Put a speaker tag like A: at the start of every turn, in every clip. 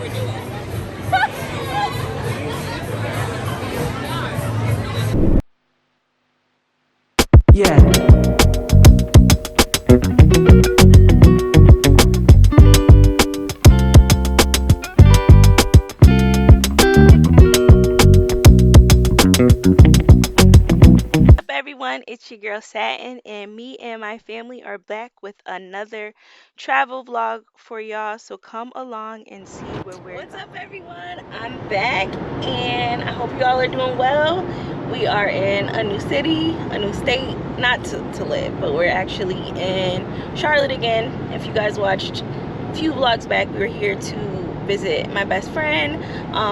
A: Yeah.
B: Up, everyone? It's your girl Satin, and me and my family are back with another travel vlog for y'all. So come along and see where we're What's up, everyone? I'm back, and I hope y'all are doing well. We are in a new city, a new state, not to live, but we're actually in Charlotte again. If you guys watched a few vlogs back, we were here to visit my best friend,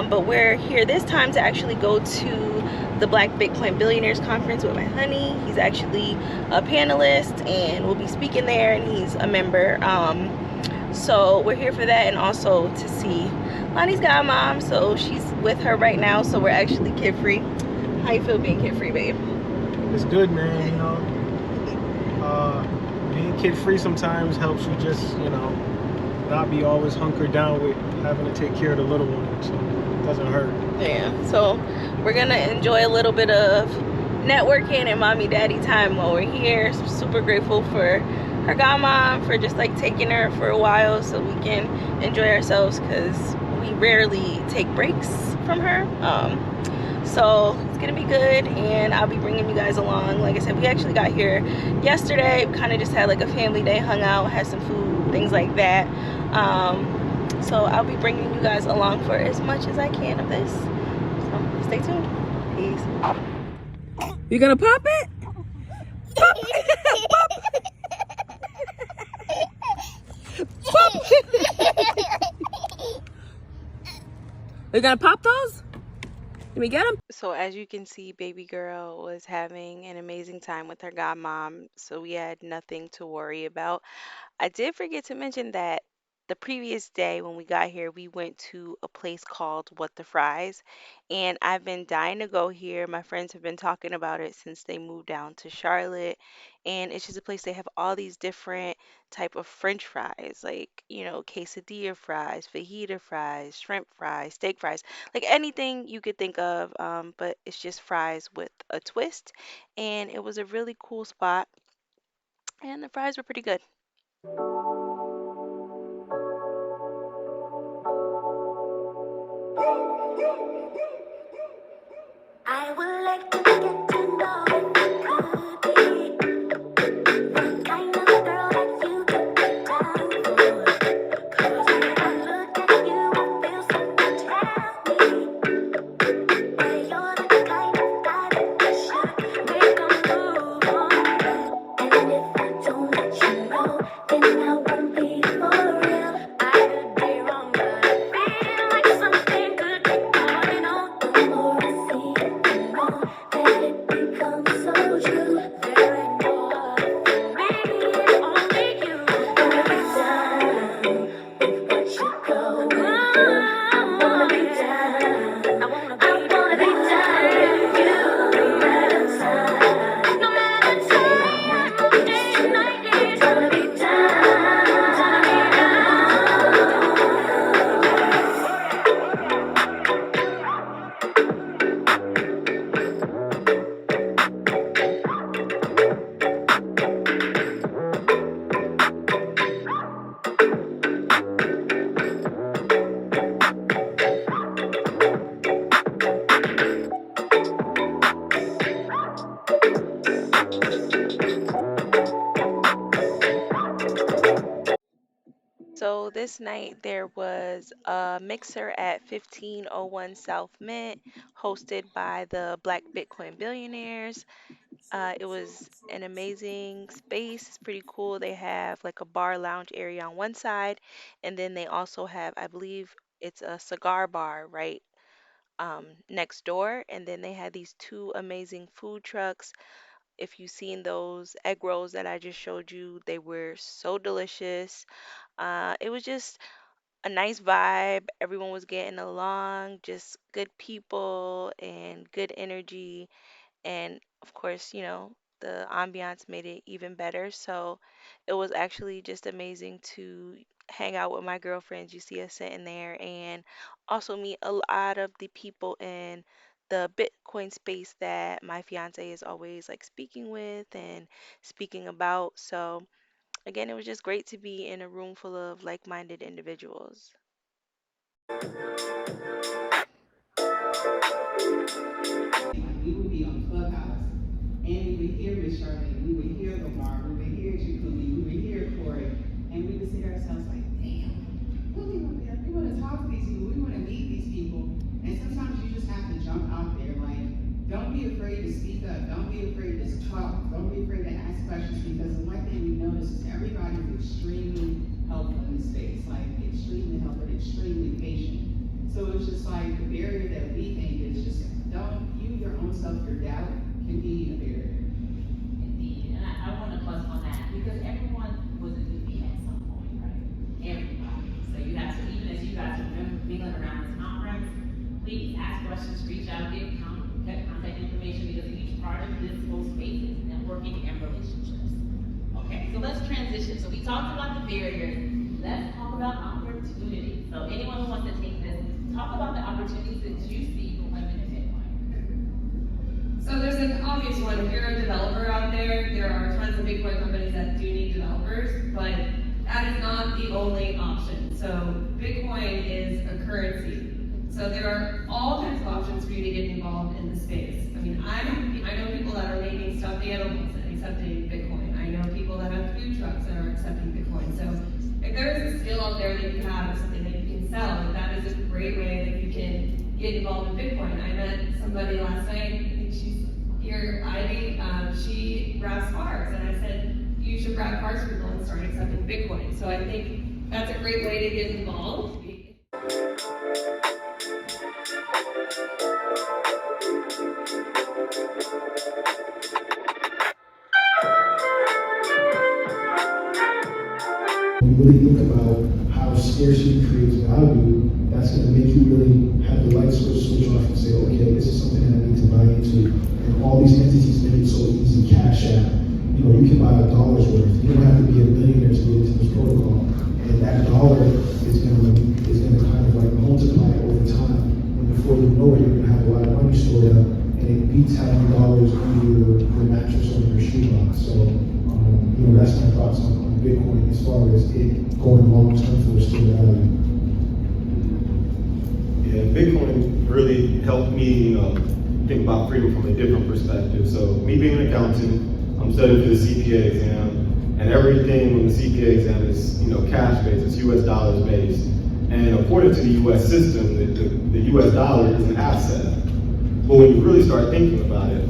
B: but we're here this time to actually go to the Black Bitcoin Billionaires Conference with my honey. He's actually a panelist and will be speaking there, and he's a member. So we're here for that, and also to see Lonnie's godmom. So she's with her right now, so we're actually kid free. How you feel being kid free, babe?
C: It's good, man. Being kid free sometimes helps you just, not be always hunkered down with having to take care of the little one, so it doesn't hurt.
B: Yeah, so we're gonna enjoy a little bit of networking and mommy daddy time while we're here. Super grateful for her godmom for just like taking her for a while so we can enjoy ourselves, because we rarely take breaks from her. So it's gonna be good, and I'll be bringing you guys along. Like I said, we actually got here yesterday. We kind of just had like a family day, hung out, had some food, things like that. So I'll be bringing you guys along for as much as I can of this. So stay tuned. Peace. You gonna pop it? Pop it! Pop it! You gonna pop those? Let me get them. So as you can see, baby girl was having an amazing time with her godmom, so we had nothing to worry about. I did forget to mention that the previous day when we got here, we went to a place called What the Fries, and I've been dying to go here. My friends have been talking about it since they moved down to Charlotte, and it's just a place they have all these different type of French fries, like, quesadilla fries, fajita fries, shrimp fries, steak fries, like anything you could think of, but it's just fries with a twist, and it was a really cool spot, and the fries were pretty good. I would like to get to know if you could be the kind of girl that you could be down for. 'Cause when I look at you, I feel something tell me that you're the kind of guy that I should make a move on. And if I don't let you know, then I won't be for real. I could be wrong, but I feel like something could be going on. The more I see it, the more that it becomes so true. There ain't no other for me, only you. Wanna be down with what you go through. I wanna be down. I wanna be down with you. No matter time, no matter time, day, night, day. Wanna be down, wanna So this night there was a mixer at 1501 South Mint, hosted by the Black Bitcoin Billionaires. It was an amazing space. It's pretty cool. They have like a bar lounge area on one side, and then they also have, I believe, it's a cigar bar right next door. And then they had these two amazing food trucks. If you've seen those egg rolls that I just showed you, they were so delicious. It was just a nice vibe. Everyone was getting along, just good people and good energy. And of course, the ambiance made it even better. So it was actually just amazing to
A: hang out with my girlfriends. You see us sitting there, and also meet a lot of the people in the Bitcoin space that my fiance is always like speaking with and speaking about. So, again, it was just great to be in a room full of like-minded individuals.
D: Like we would be on Clubhouse and we would hear Miss Charmaine, we would hear Lamar, we would hear Jakumi, we would hear Corey, and we would say to ourselves like, damn, we want to talk to these people, we want to meet these people. And sometimes you just have to jump out there, like, don't be afraid to speak up, don't be afraid to talk, don't be afraid to ask questions, because the one thing we notice is everybody is extremely helpful in this space, like extremely helpful, extremely patient. So it's just like the barrier that we think is just don't you your own self, your doubt can be a barrier.
E: Indeed, and I want to plus on that because everyone was a newbie at some point, right? Everybody. So you have to, even as you guys are mingling around this conference, please ask questions, reach out, get contact information because a huge part of this whole space is networking and relationships. Okay, so let's transition. So we talked about the barriers. Let's talk about opportunities. So anyone who wants to take this, talk about the opportunities that you see for women in Bitcoin.
F: So there's an obvious one. If you're a developer out there, there are tons of Bitcoin companies that do need developers, but that is not the only option. So Bitcoin is a currency. So there are all kinds of options for you to get involved in the space. I mean, I know people that are making stuffed animals and accepting Bitcoin. I know people that have food trucks that are accepting Bitcoin. So if there is a skill out there that you have or something that you can sell, that is a great way that you can get involved in Bitcoin. I met somebody last night, I think she's here, Ivy, she grabs cars, and I said, you should grab cars people and start accepting Bitcoin. So I think that's a great way to get involved.
G: When you really think about how scarcity creates value, that's going to make you really have the light switch off and say, okay, this is something that I need to buy into. And all these entities make it so easy. Cash App, you can buy $1 worth. You don't have to be a millionaire to get into this protocol. And that dollar is going to kind of like multiply over time. And before you know it, you're going to have a lot of money stored up. And it beats having dollars under your mattress or your shoebox. So, that's my thoughts on Bitcoin as far as it going long term for a store value.
H: Yeah, Bitcoin really helped me, think about freedom from a different perspective. So me being an accountant, I'm studying for the CPA exam, and everything on the CPA exam is, cash based, it's US dollars based. And according to the US system, the US dollar is an asset. But when you really start thinking about it,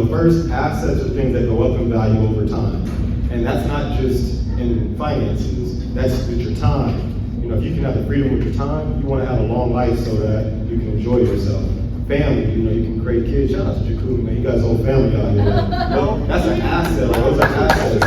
H: first, assets are things that go up in value over time. And that's not just in finances, that's with your time. If you can have the freedom with your time, you want to have a long life so that you can enjoy yourself. Family, you can create kids. Shout out to Jakumi, man, you got his whole family out here. Well, that's an asset, like those are assets.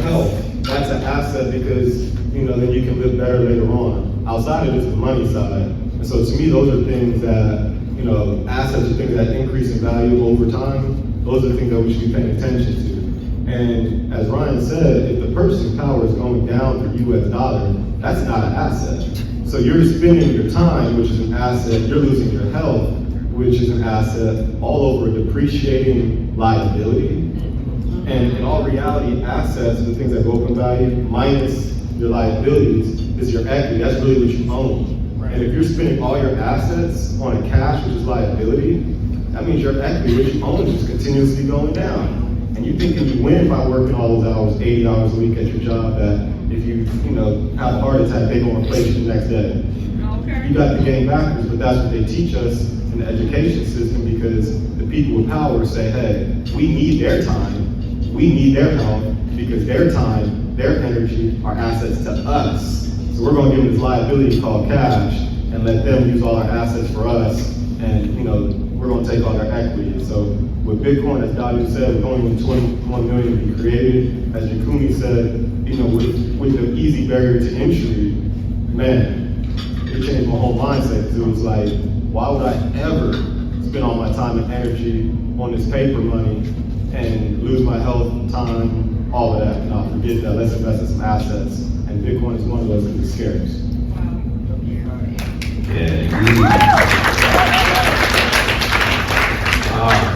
H: Health, that's an asset because, then you can live better later on. Outside of just the money side. And so to me, those are things that, assets are things that increase in value over time. Those are the things that we should be paying attention to. And as Ryan said, if the purchasing power is going down for US dollar, that's not an asset. So you're spending your time, which is an asset, you're losing your health, which is an asset, all over a depreciating liability. And in all reality, assets are the things that go up in value, minus your liabilities is your equity. That's really what you own. And if you're spending all your assets on a cash, which is liability, that means your equity, which you own, is continuously going down. And you think you win by working all those hours, 80 hours a week at your job, that if you, have a heart attack, they gonna replace you the next day. Okay. You got the game backwards, but that's what they teach us in the education system because the people with power say, hey, we need their time, we need their health, because their time, their energy are assets to us. So we're going to give them this liability called cash and let them use all our assets for us, and we're going to take all their equity. And so with Bitcoin, as Dadu said, with only 21 million to be created, as Jakumi said, with the easy barrier to entry, man, it changed my whole mindset because it was like, why would I ever spend all my time and energy on this paper money and lose my health, time, all of that, and I'll forget that. Let's invest in some assets, and Bitcoin is one of those because it's scarce.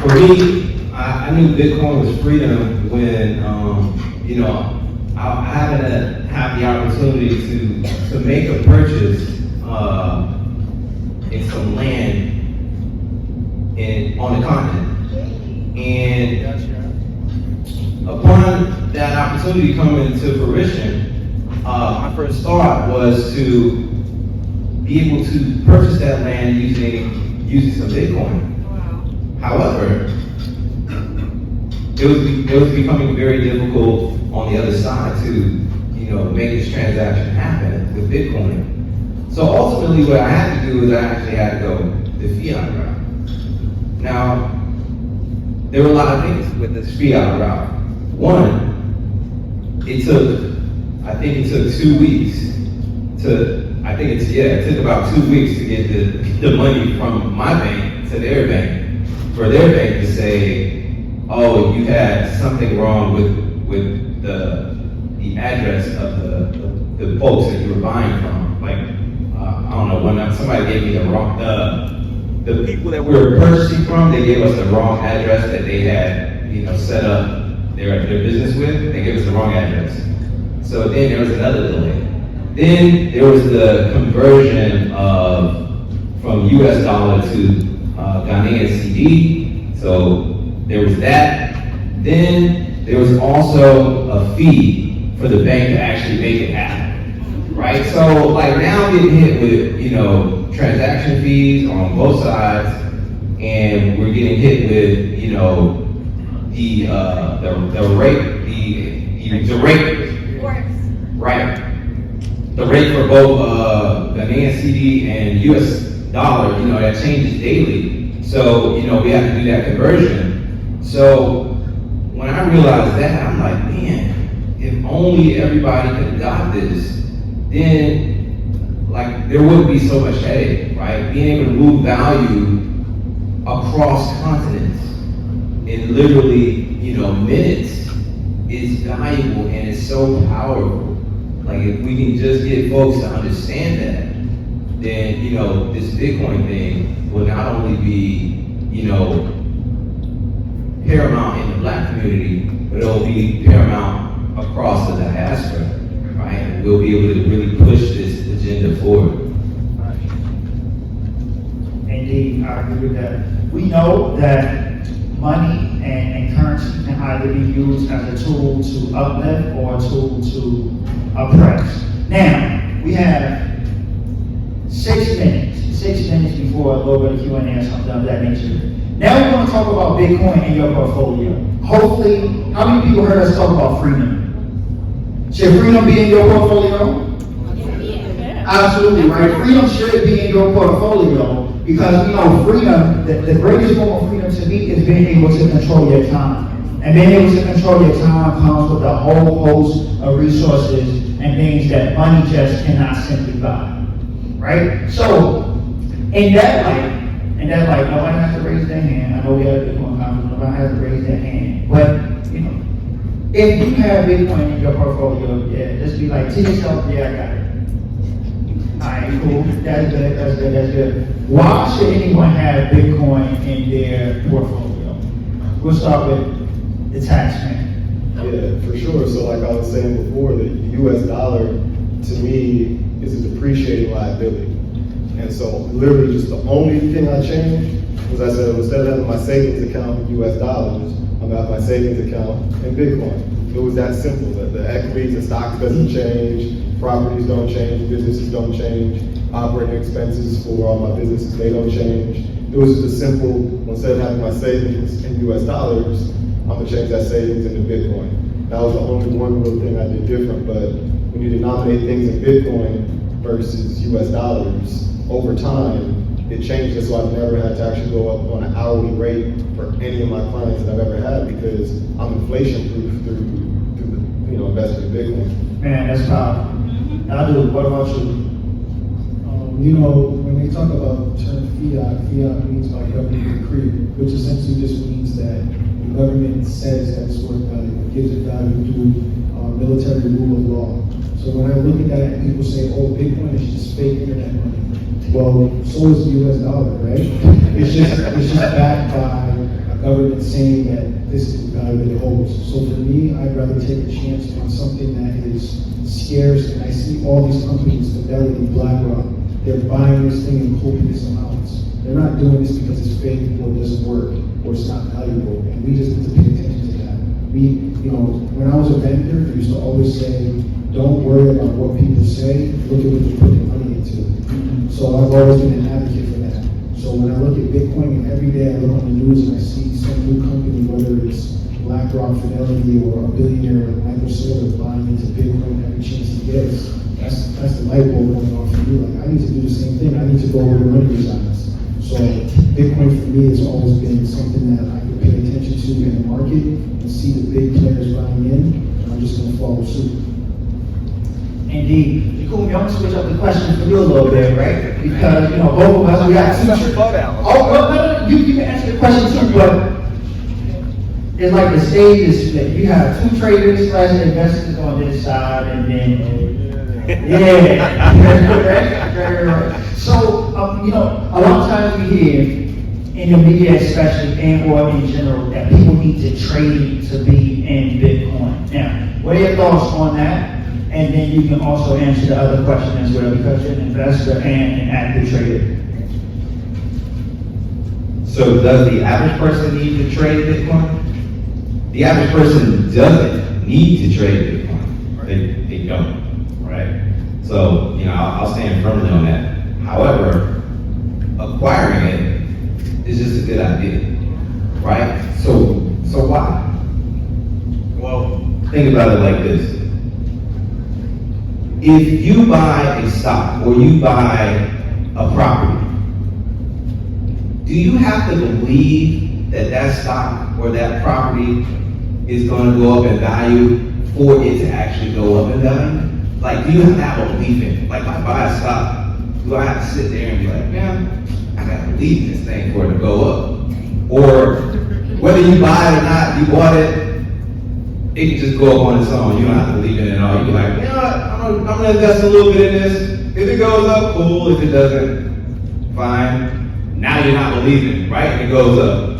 I: For me, I knew Bitcoin was freedom when, I happened to have the opportunity to make a purchase in some land on the continent. And upon that opportunity coming to fruition, my first thought was to be able to purchase that land using some Bitcoin. However, it was becoming very difficult on the other side to, make this transaction happen with Bitcoin. So ultimately, what I had to do is I actually had to go the fiat route. Now, there were a lot of things with this fiat route. One, it took 2 weeks it took about 2 weeks to get the money from my bank to their bank, for their bank to say, oh, you had something wrong with the address of the folks that you were buying from. Like, I don't know, when somebody gave me the wrong, the people that we were purchasing from, they gave us the wrong address that they had, set up their business with. They gave us the wrong address. So then there was another delay. Then there was the conversion from US dollar to Ghanaian CD. So there was that. Then there was also a fee for the bank to actually make it happen, right? So like now I'm getting hit with, transaction fees on both sides, and we're getting hit with, the rate, right? The rate for both Ghanaian CD and US dollar, that changes daily. So, we have to do that conversion. So when I realized that, I'm like, man, if only everybody could adopt this, then like there wouldn't be so much headache, right? Being able to move value across continents in literally, minutes is valuable and it's so powerful. Like if we can just get folks to understand that, then, this Bitcoin thing will not only be, paramount in the Black community, but it'll be paramount across the diaspora, right? And we'll be able to really push this agenda forward.
J: Indeed, I agree with that. We know that money and currency can either be used as a tool to uplift or a tool to oppress. Now, we have 6 minutes before a little bit of Q&A or something of that nature. Now we're going to talk about Bitcoin in your portfolio. Hopefully, how many people heard us talk about freedom? Should freedom be in your portfolio? Absolutely, right? Freedom should be in your portfolio because we know freedom, the greatest form of freedom to me is being able to control your time. And being able to control your time comes with a whole host of resources and things that money just cannot simply buy, right? So, in that light, nobody has to raise their hand. I know we have a Bitcoin conference, nobody has to raise their hand. But, if you have Bitcoin in your portfolio, just be like to yourself, yeah, I got it. Alright, cool. That's good. Why should anyone have Bitcoin in their portfolio? We'll start with the taxman.
H: Yeah, for sure. So like I was saying before, the US dollar to me is a depreciating liability. And so literally just the only thing I changed was I said, instead of having my savings account in US dollars, I'm gonna have my savings account in Bitcoin. It was that simple. The equities and stocks doesn't change, properties don't change, businesses don't change, operating expenses for all my businesses, they don't change. It was just a simple, instead of having my savings in US dollars, I'm gonna change that savings into Bitcoin. That was the only one little thing I did different, but when you denominate things in Bitcoin versus US dollars, over time, it changed it so I've never had to actually go up on an hourly rate for any of my clients that I've ever had because I'm inflation proof through the investing in Bitcoin.
J: Man, that's powerful. I do. What about you?
G: When they talk about the term fiat means by government decree, which essentially just means that the government says that it's worth value. It gives it value through military rule of law. So when I look at that and people say, oh, Bitcoin is just fake internet money. Well, so is the US dollar, right? It's just backed by a government saying that this is the value that it holds. So for me, I'd rather take a chance on something that is scarce, and I see all these companies, Fidelity, BlackRock, they're buying this thing in copious amounts. They're not doing this because it's fake or it doesn't work or it's not valuable, and we just need to pay attention to that. When I was a vendor, they used to always say, don't worry about what people say, look at what you put your money into. So I've always been an advocate for that. So when I look at Bitcoin, and every day I look on the news and I see some new company, whether it's BlackRock, Fidelity, or a billionaire like Michael Saylor buying into Bitcoin every chance he gets, that's the light bulb going off for me. Like, I need to do the same thing. I need to go where the money resides. So Bitcoin for me has always been something that I can pay attention to in the market and see the big players buying in, and I'm just going to follow suit.
J: Indeed. Jakumi, I'm gonna switch up the question for you a little bit, right? Because, both of us, we got two. Oh, well, no, you can answer the question too, but it's like the stage is split. You have two traders / investors on this side, and then, right. So, a lot of times we hear, in the media especially, and or in general, that people need to trade to be in Bitcoin. Now, what are your thoughts on that? And then you can also answer the other question as well, because you're an investor and an active trader.
I: So does the average person need to trade Bitcoin? The average person doesn't need to trade Bitcoin. They don't, right? So, I'll stand firmly on that. However, acquiring it is just a good idea, right? So why? Well, think about it like this. If you buy a stock or you buy a property, do you have to believe that that stock or that property is going to go up in value for it to actually go up in value? Like, do you have to have a belief in it? Like, if I buy a stock, do I have to sit there and be like, man, I got to believe in this thing for it to go up? Or whether you buy it or not, you bought it, it can just go up on its own. You don't have to believe in it at all. You be like, you know what, I'm gonna invest a little bit in this. If it goes up, cool. If it doesn't, fine. Now you're not believing, right? It goes up,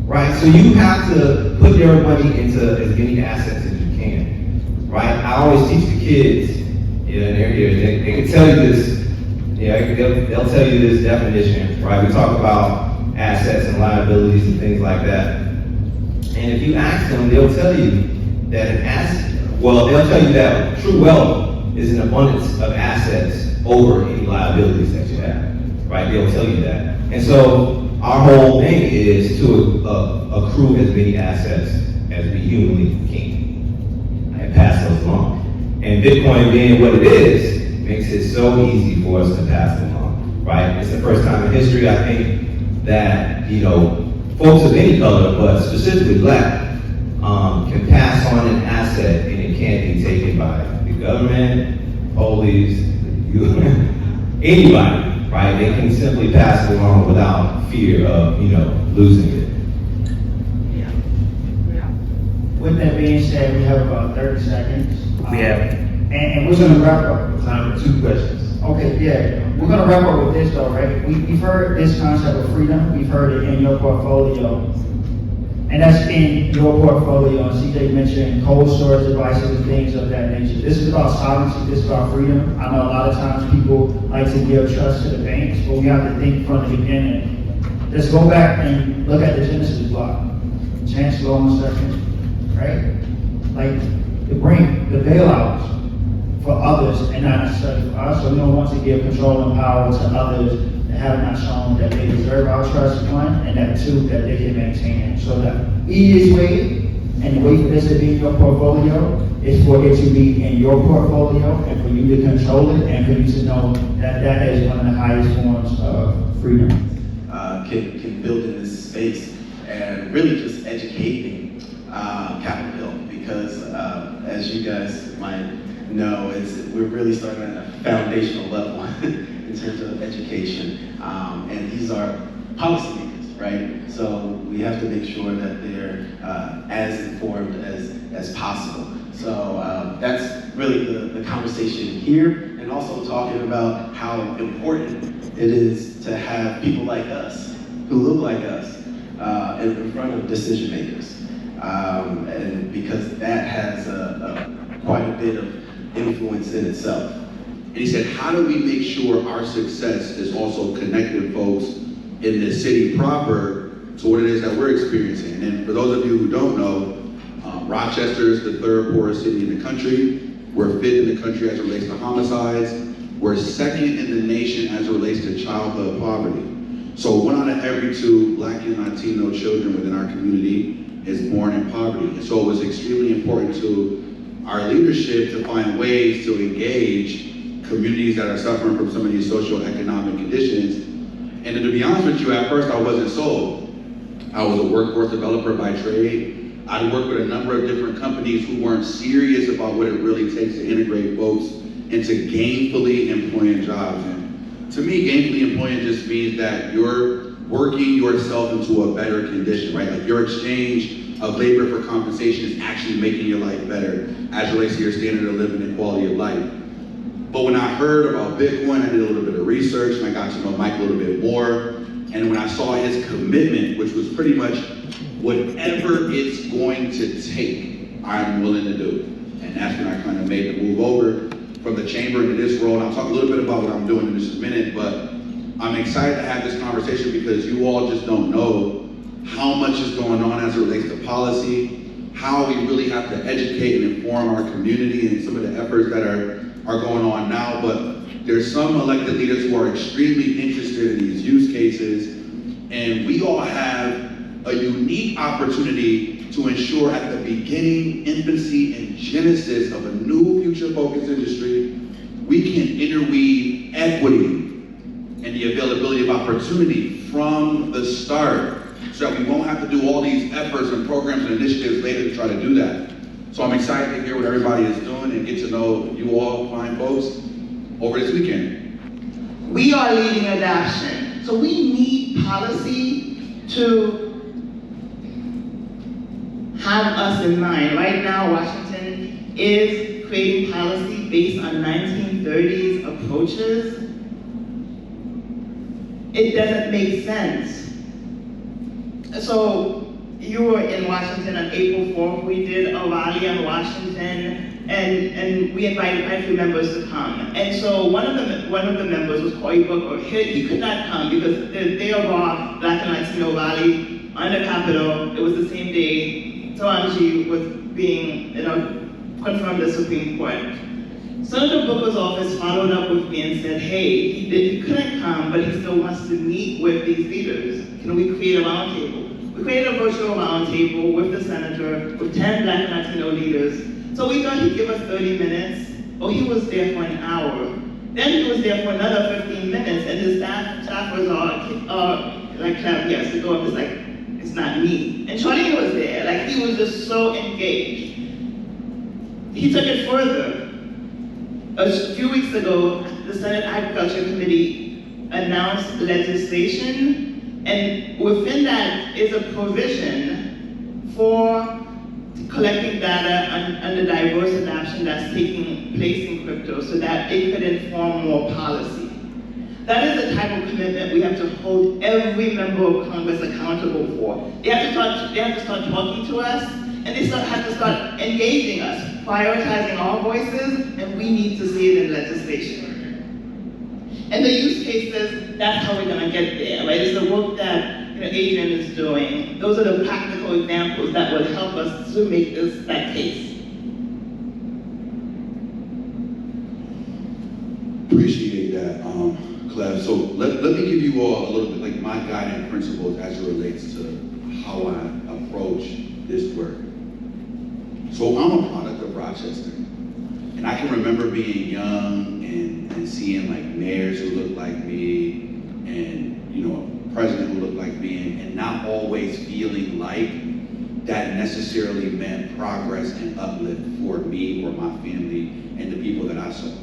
I: right? So you have to put your money into as many assets as you can, right? I always teach the kids, and they're here, they can tell you this, they'll tell you this definition, right? We talk about assets and liabilities and things like that. And if you ask them, they'll tell you that they'll tell you that true wealth is an abundance of assets over any liabilities that you have, right? They'll tell you that. And so our whole thing is to accrue as many assets as we humanly can and pass those along. And Bitcoin being what it is, makes it so easy for us to pass them along, right? It's the first time in history, I think, that, folks of any color, but specifically black, can pass on an asset and it can't be taken by the government, police, anybody, right? They can simply pass it along without fear of, losing it.
J: With that being said, we have about 30 seconds.
I: We have
J: and we're gonna wrap up.
I: time for 2 questions.
J: Okay, yeah. We're gonna wrap up with this though, right? We've heard this concept of freedom. We've heard it in your portfolio. And that's in your portfolio. And CJ mentioned cold storage devices and things of that nature. This is about sovereignty, this is about freedom. I know a lot of times people like to give trust to the banks, but we have to think from the beginning. Let's go back and look at the Genesis block. Chancellor on a second, right? Like the bailouts for others and not necessarily for us. So we don't want to give control and power to others that have not shown that they deserve our trust, one, and that two, that they can maintain it. So the easiest way and the way for this to be in your portfolio is for it to be in your portfolio and for you to control it and for you to know that that is one of the highest forms of freedom.
K: Can build in this space and really just educating Capitol Hill, because as you guys might know, we're really starting at a foundational level in terms of education, and these are policymakers, right? So we have to make sure that they're as informed as possible. So that's really the conversation here, and also talking about how important it is to have people like us, who look like us, in front of decision makers. And because that has quite a bit of influence in itself.
L: And he said, how do we make sure our success is also connecting folks in the city proper to what it is that we're experiencing? And then for those of you who don't know, Rochester is the third poorest city in the country. We're fifth in the country as it relates to homicides. We're second in the nation as it relates to childhood poverty. So 1 out of every 2 Black and Latino children within our community is born in poverty. And so it was extremely important to our leadership to find ways to engage communities that are suffering from some of these socioeconomic conditions. And to be honest with you, at first I wasn't sold. I was a workforce developer by trade. I worked with a number of different companies who weren't serious about what it really takes to integrate folks into gainfully employing jobs. And to me, gainfully employing just means that you're working yourself into a better condition, right? Like your exchange of labor for compensation is actually making your life better as it relates to your standard of living and quality of life. But when I heard about Bitcoin, I did a little bit of research and I got to know Mike a little bit more. And when I saw his commitment, which was pretty much whatever it's going to take, I'm willing to do. And that's when I kind of made the move over from the chamber into this role. And I'll talk a little bit about what I'm doing in just a minute, but I'm excited to have this conversation because you all just don't know how much is going on as it relates to policy, how we really have to educate and inform our community and some of the efforts that are going on now. But there's some elected leaders who are extremely interested in these use cases, and we all have a unique opportunity to ensure at the beginning, infancy, and genesis of a new future-focused industry, we can interweave equity and the availability of opportunity from the start, so that we won't have to do all these efforts and programs and initiatives later to try to do that. So I'm excited to hear what everybody is doing and get to know you all fine folks over this weekend.
M: We are leading adoption, so we need policy to have us in mind. Right now, Washington is creating policy based on 1930s approaches. It doesn't make sense. So you were in Washington on April 4th. We did a rally in Washington, and we invited quite a few members to come. And so one of the members was Cory Booker. He could not come because the day of our Black and Latino rally on the Capitol, it was the same day Tawanji was being, confirmed as Supreme Court. Senator Booker's office followed up with me and said, hey, he couldn't come, but he still wants to meet with these leaders. Can we create a roundtable? We created a virtual roundtable with the senator, with 10 Black and Latino leaders. So we thought he'd give us 30 minutes. Oh, he was there for an hour. Then he was there for another 15 minutes, and his staffers are like, yes, to go up, it's like, it's not me. And Charlie was there, like he was just so engaged. He took it further. A few weeks ago, the Senate Agriculture Committee announced legislation, and within that is a provision for collecting data on the diverse adoption that's taking place in crypto so that it could inform more policy. That is the type of commitment we have to hold every member of Congress accountable for. They have to start talking to us, and they have to start engaging us, prioritizing our voices, and we need to see it in legislation. And the use cases, that's how we're gonna get there, right? It's the work that Adrian is doing. Those are the practical examples that will help us to make that case.
L: Appreciate that, Clef. So let me give you all a little bit like my guiding principles as it relates to how I approach this work. So I'm a product of Rochester. And I can remember being young and seeing like mayors who looked like me and a president who looked like me and not always feeling like that necessarily meant progress and uplift for me or my family and the people that I serve.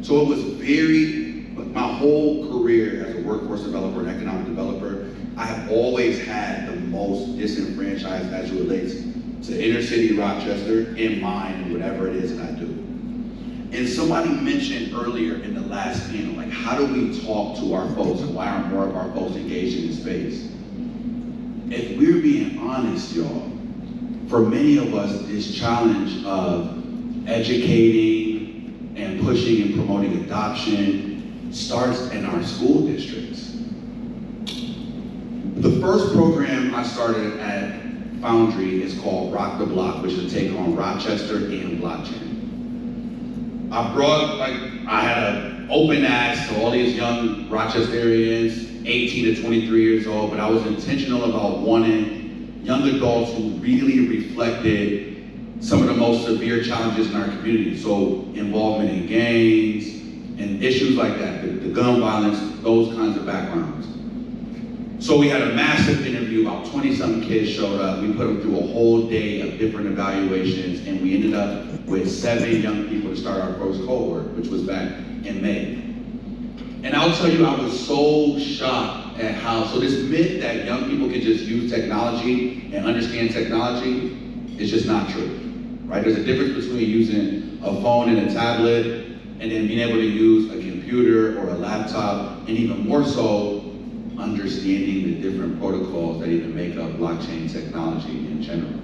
L: So it was very But my whole career as a workforce developer and economic developer, I have always had the most disenfranchised as it relates to inner city Rochester in mind and whatever it is that I do. And somebody mentioned earlier in the last panel, like how do we talk to our folks and why aren't more of our folks engaged in this space? If we're being honest, y'all, for many of us, this challenge of educating and pushing and promoting adoption starts in our school districts. The first program I started at Foundry is called Rock the Block, which is a take on Rochester and blockchain. I had an open ask to all these young Rochesterians, 18 to 23 years old, but I was intentional about wanting young adults who really reflected some of the most severe challenges in our community. So involvement in gangs and issues like that, the gun violence, those kinds of backgrounds. So we had a massive interview, about 20-something kids showed up. We put them through a whole day of different evaluations, and we ended up with 7 young people to start our first cohort, which was back in May. And I'll tell you, I was so shocked at how, so this myth that young people can just use technology and understand technology is just not true, right? There's a difference between using a phone and a tablet and then being able to use a computer or a laptop, and even more so, understanding the different protocols that even make up blockchain technology in general.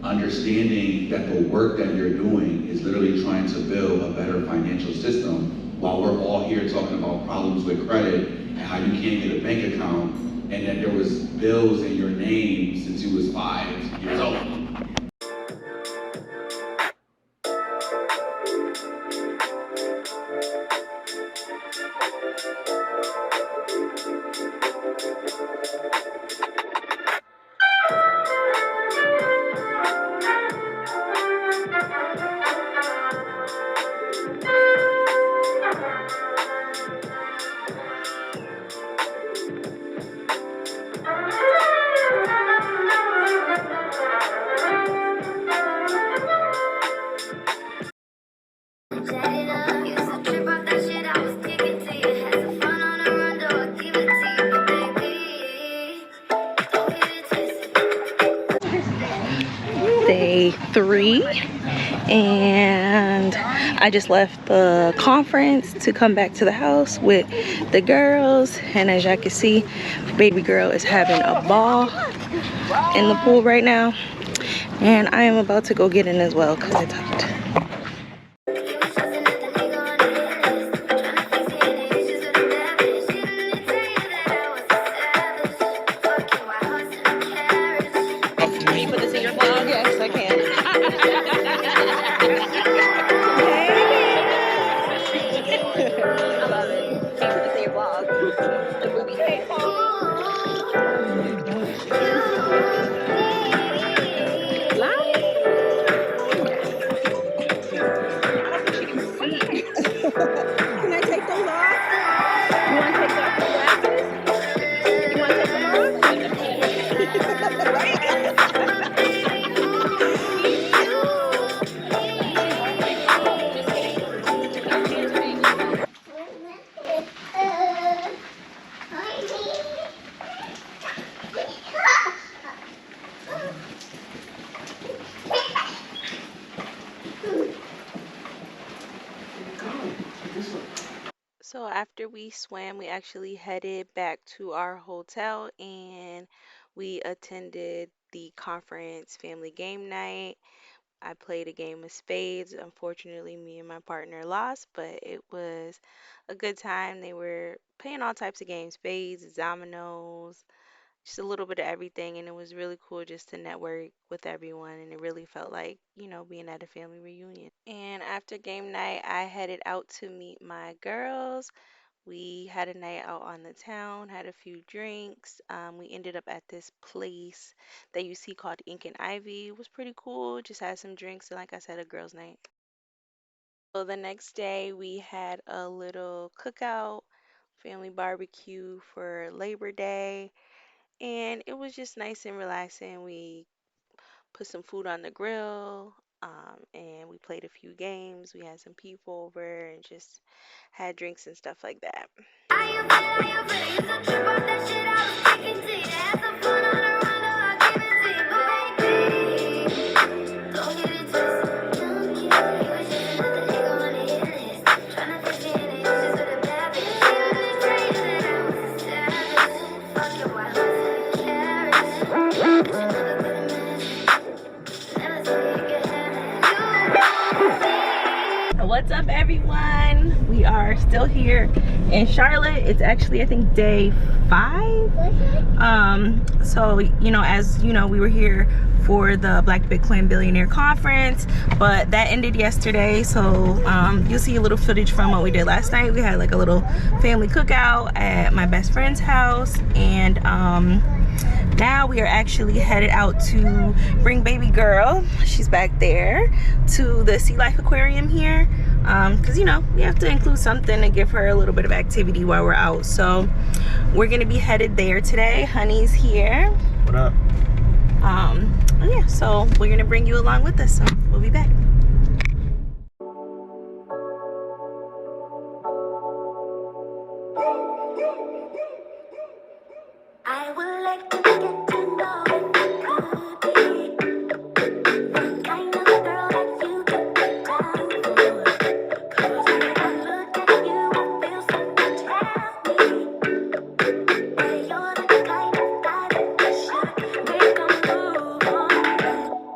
L: Understanding that the work that you're doing is literally trying to build a better financial system while we're all here talking about problems with credit and how you can't get a bank account and that there was bills in your name since you was 5 years old.
A: Day 3, and I just left the conference to come back to the house with the girls, and as y'all can see, baby girl is having a ball in the pool right now, and I am about to go get in as well because I talked. Can you put this in your vlog? Yes, I can. I love it. Can you put this in your vlog? The movie. Hey, can I take those off? You want to take off the glasses? You want to take them off? So after we swam, we actually headed back to our hotel and we attended the conference family game night. I played a game of spades. Unfortunately, me and my partner lost, but it was a good time. They were playing all types of games, spades, dominoes, just a little bit of everything, and it was really cool just to network with everyone, and it really felt like, being at a family reunion. And after game night, I headed out to meet my girls. We had a night out on the town, had a few drinks. We ended up at this place that you see called Ink and Ivy. It was pretty cool. Just had some drinks and, like I said, a girls' night. So the next day, we had a little cookout, family barbecue for Labor Day, and it was just nice and relaxing. We put some food on the grill. And we played a few games. We had some people over and just had drinks and stuff like that. What's up, everyone? We are still here in Charlotte. It's actually, I think, day 5. So, you know, as you know, we were here for the Black Bitcoin Billionaire Conference, but that ended yesterday. So you'll see a little footage from what we did last night. We had like a little family cookout at my best friend's house, and now we are actually headed out to bring baby girl, she's back there, to the Sea Life Aquarium here, because you know, we have to include something to give her a little bit of activity while we're out. So we're gonna be headed there today. Honey's here.
C: What up?
A: Yeah, so we're gonna bring you along with us, so we'll be back.
B: I would like to get to know if you could be the kind of girl that you could be down for. 'Cause when I look at you, I feel something tell me that you're the kind of guy that should make a move on.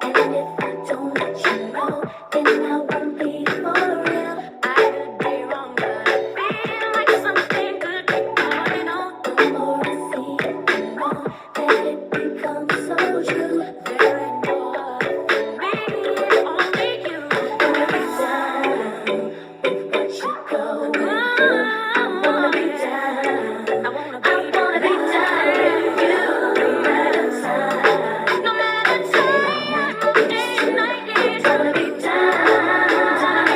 B: And if I don't let you know, then I won't be for real. I could be wrong, but I feel like something could be going on. The more I see it, the more that it becomes so true. There ain't no other for me, it's only you. Wanna be down with what you go through. Wanna be down. I wanna be down with you. No matter the time, no matter the time, day and night. Wanna be down, wanna be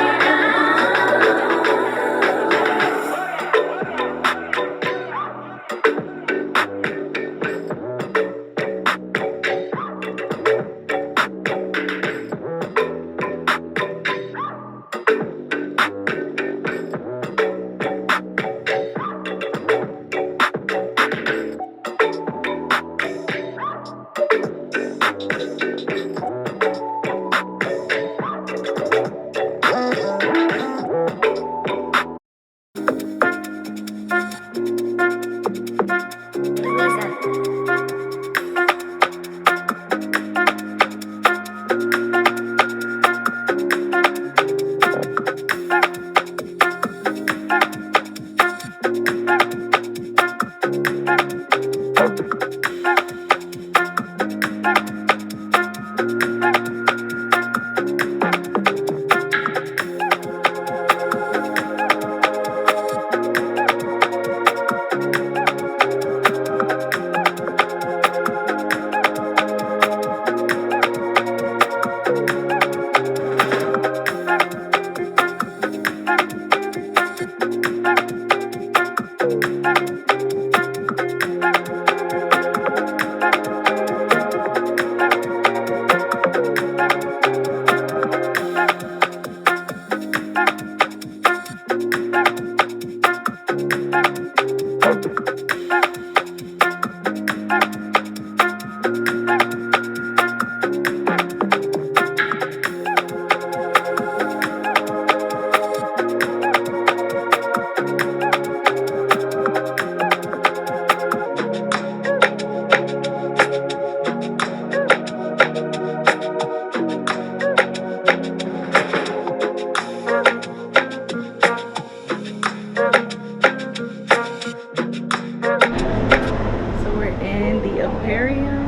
A: So we're in the aquarium.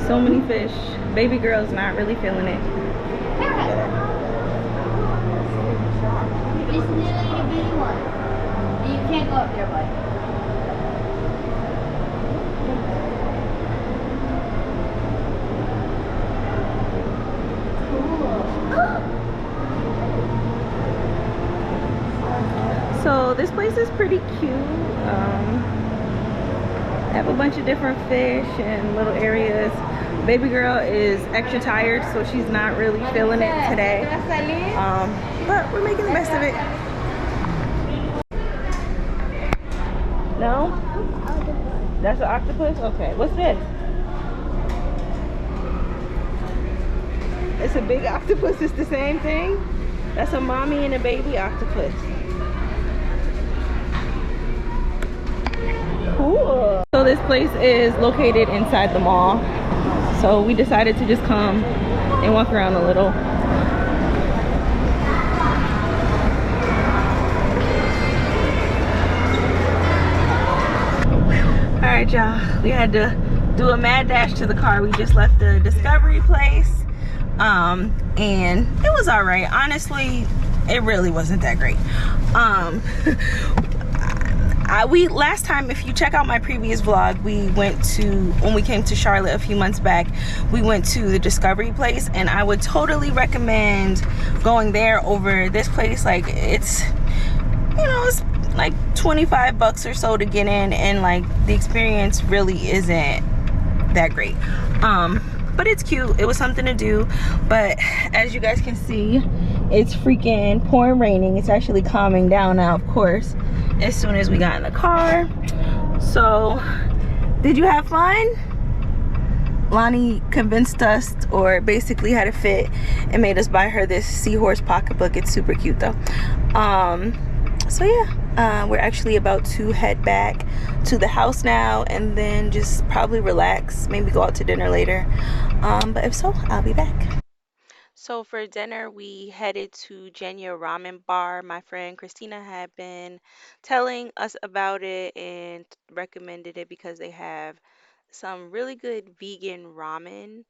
A: So many fish. Baby girl's not really feeling it.
N: It's nearly a bitty one. You can't go up there, bud.
A: So this place is pretty cute. Have a bunch of different fish and little areas. Baby girl is extra tired, so she's not really feeling it today. But we're making the best of it. No? That's an octopus? Okay. What's this? It's a big octopus. It's the same thing? That's a mommy and a baby octopus. Cool. So this place is located inside the mall. So we decided to just come and walk around a little. All right, y'all. We had to do a mad dash to the car. We just left the Discovery place. And it was all right. Honestly, it really wasn't that great. We last time, if you check out my previous vlog, we went to, when we came to Charlotte a few months back, we went to the Discovery place, and I would totally recommend going there over this place. Like, it's, you know, it's like 25 bucks or so to get in, and like the experience really isn't that great. But it's cute. It was something to do. But as you guys can see, it's freaking pouring raining. It's actually calming down now, of course, as soon as we got in the car. So, did you have fun? Lonnie convinced us, or basically had a fit and made us buy her this seahorse pocketbook. It's super cute though. So yeah, we're actually about to head back to the house now, and then just probably relax, maybe go out to dinner later. But if so, I'll be back. So for dinner, we headed to Jenya Ramen Bar. My friend Christina had been telling us about it and recommended it because they have some really good vegan ramen.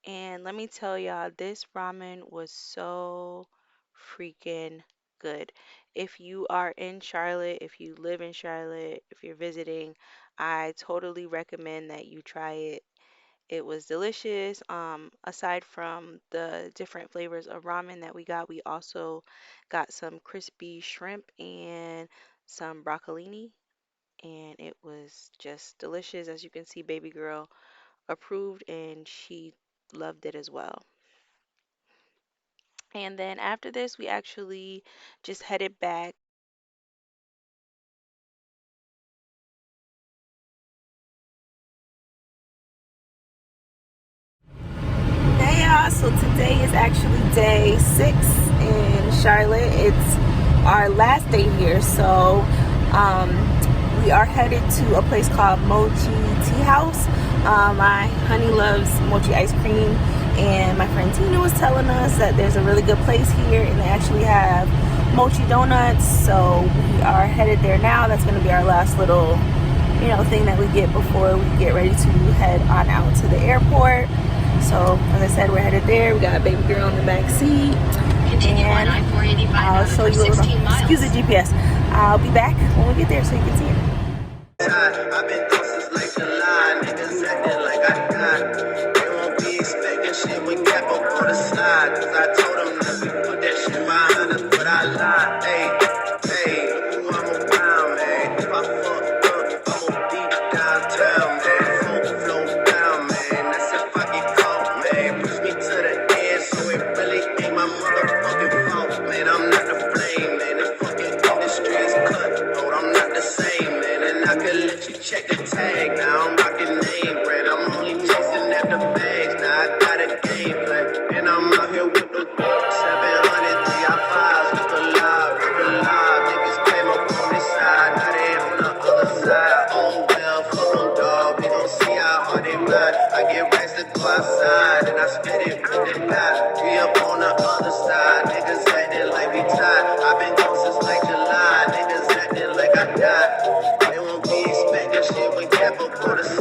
A: And let me tell y'all, this ramen was so freaking good. If you are in Charlotte, if you live in Charlotte, if you're visiting, I totally recommend that you try it. It was delicious. Aside from the different flavors of ramen that we got, we also got some crispy shrimp and some broccolini, and it was just delicious. As you can see, baby girl approved and she loved it as well. And then after this, we actually just headed back. Hey y'all, so today is actually day 6 in Charlotte. It's our last day here, so we are headed to a place called Mochi Tea House. My honey loves mochi ice cream, and my friend Tina was telling us that there's a really good place here, and they actually have mochi donuts, so we are headed there now. That's going to be our last little, you know, thing that we get before we get ready to head on out to the airport. So, as I said, we're headed there. We got a baby girl in the back seat. And I'll show you a little, excuse the GPS. I'll be back when we get there so you can see it.
B: I've been gone since like July, niggas acting like I died. They won't be expecting shit when Cap up on the side. Cause I told them that we put that shit behind us, but I lied. Hey, who I'm around, man. If I fuck up, I'ma be downtown, man. Folk flow down, man. That's if I get caught, man. Push me to the end, so it really ain't my motherfucking fault, man. I'm not to blame, man. The fucking industry is cutthroat. I'm not the same, man. And I can let you check the tag. Now I'm rocking name brand. I'm only chasing after bags. Now I got a game plan. And I'm out here with the 700 DI5s. Just alive, alive. Niggas came up on this side. Now they on the other side. Oh well, fuck them dog. We gon' see how hard they ride. I get racks to go outside. And I spit it with the guy. We up on the other side. Niggas acting like we tied. I've been gone since like July. Niggas acting like I died. They won't be expecting shit when Cap up on the side.